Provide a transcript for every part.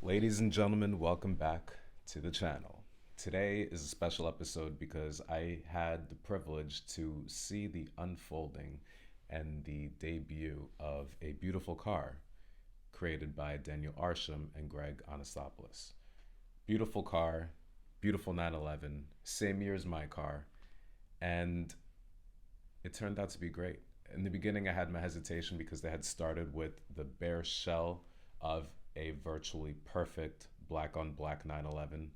Ladies and gentlemen, welcome back to the channel. Today is a special episode because I had the privilege to see the unfolding and the debut of a beautiful car created by Daniel Arsham and Greg Anastopoulos. Beautiful car, beautiful 911, same year as my car, and it turned out to be great. In the beginning, I had my hesitation because they had started with the bare shell of a virtually perfect black on black 911.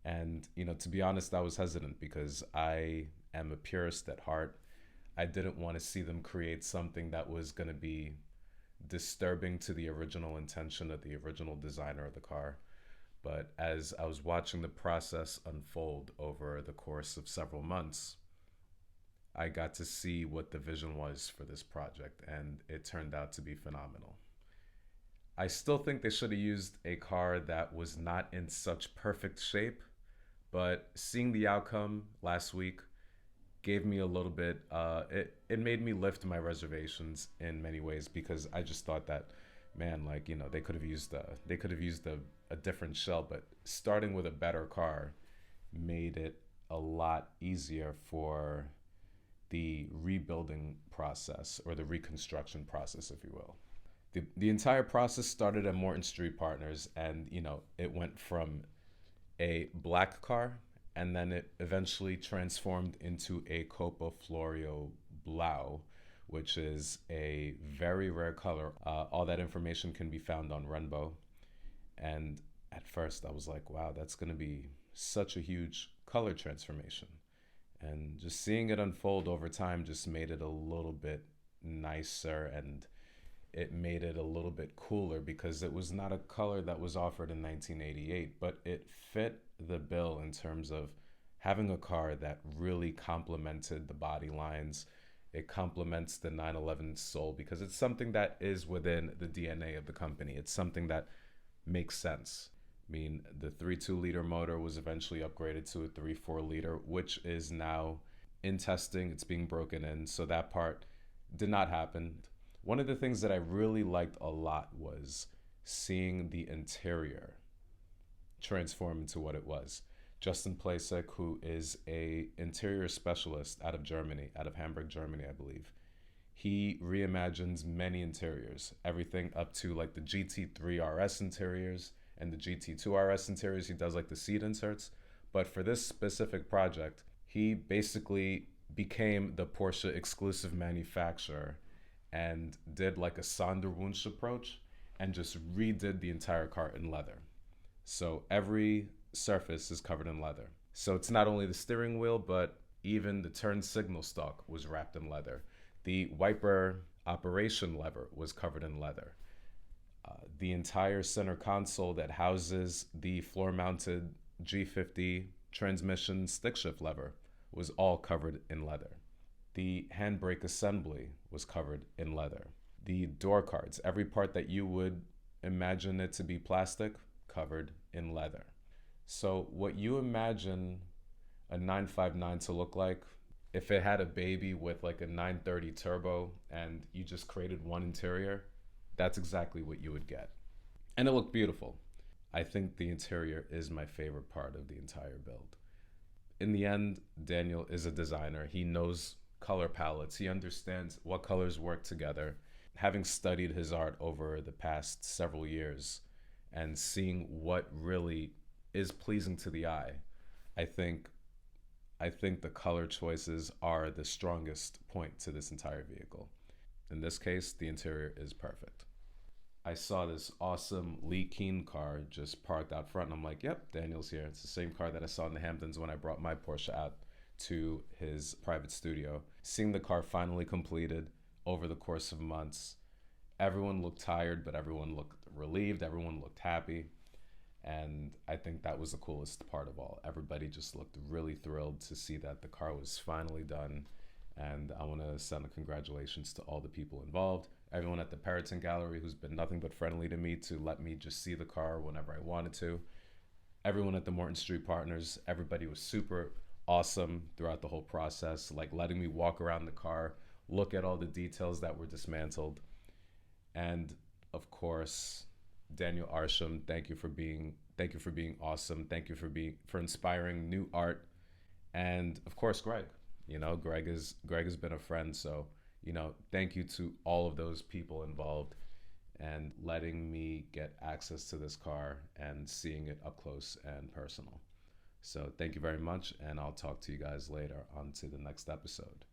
And, to be honest, I was hesitant because I am a purist at heart. I didn't want to see them create something that was going to be disturbing to the original intention of the original designer of the car. But as I was watching the process unfold over the course of several months, I got to see what the vision was for this project, and it turned out to be phenomenal. I still think they should have used a car that was not in such perfect shape, but seeing the outcome last week gave me a little bit, it made me lift my reservations in many ways because I just thought that, man, they could have used a different shell, but starting with a better car made it a lot easier for the rebuilding process or the reconstruction process, if you will. The entire process started at Morton Street Partners, and it went from a black car, and then it eventually transformed into a Copa Florio Blau, which is a very rare color. All that information can be found on Renbo. And at first I was like, wow, that's going to be such a huge color transformation. And just seeing it unfold over time just made it a little bit nicer, and it made it a little bit cooler because it was not a color that was offered in 1988, but it fit the bill in terms of having a car that really complemented the body lines. It complements the 911 soul because it's something that is within the DNA of the company. It's something that makes sense. I mean, the 3.2 liter motor was eventually upgraded to a 3.4 liter, which is now in testing. It's being broken in, so that part did not happen. One of the things that I really liked a lot was seeing the interior transform into what it was. Justin Plasek, who is a interior specialist out of Germany, out of Hamburg, Germany, I believe, he reimagines many interiors, everything up to like the GT3 RS interiors and the GT2 RS interiors. He does like the seat inserts. But for this specific project, he basically became the Porsche exclusive manufacturer and did like a Sonderwunsch approach and just redid the entire car in leather. So every surface is covered in leather. So it's not only the steering wheel, but even the turn signal stalk was wrapped in leather. The wiper operation lever was covered in leather. The entire center console that houses the floor-mounted G50 transmission stick shift lever was all covered in leather. The handbrake assembly was covered in leather. The door cards, every part that you would imagine it to be plastic, covered in leather. So what you imagine a 959 to look like, if it had a baby with like a 930 turbo and you just created one interior, that's exactly what you would get. And it looked beautiful. I think the interior is my favorite part of the entire build. In the end, Daniel is a designer. He knows color palettes. He understands what colors work together. Having studied his art over the past several years and seeing what really is pleasing to the eye, I think the color choices are the strongest point to this entire vehicle. In this case, the interior is perfect. I saw this awesome Lee Keen car just parked out front, and I'm like, yep, Daniel's here. It's the same car that I saw in the Hamptons when I brought my Porsche out to his private studio. Seeing the car finally completed over the course of months, everyone looked tired, but everyone looked relieved, everyone looked happy. And I think that was the coolest part of all. Everybody just looked really thrilled to see that the car was finally done. And I want to send a congratulations to all the people involved. Everyone at the Periton Gallery who's been nothing but friendly to me to let me just see the car whenever I wanted to. Everyone at the Morton Street Partners, everybody was super awesome throughout the whole process, like letting me walk around the car, look at all the details that were dismantled. And of course, Daniel Arsham, thank you for being awesome. Thank you for inspiring new art, and of course, Greg. Greg has been a friend, so thank you to all of those people involved and letting me get access to this car and seeing it up close and personal. So thank you very much, and I'll talk to you guys later on to the next episode.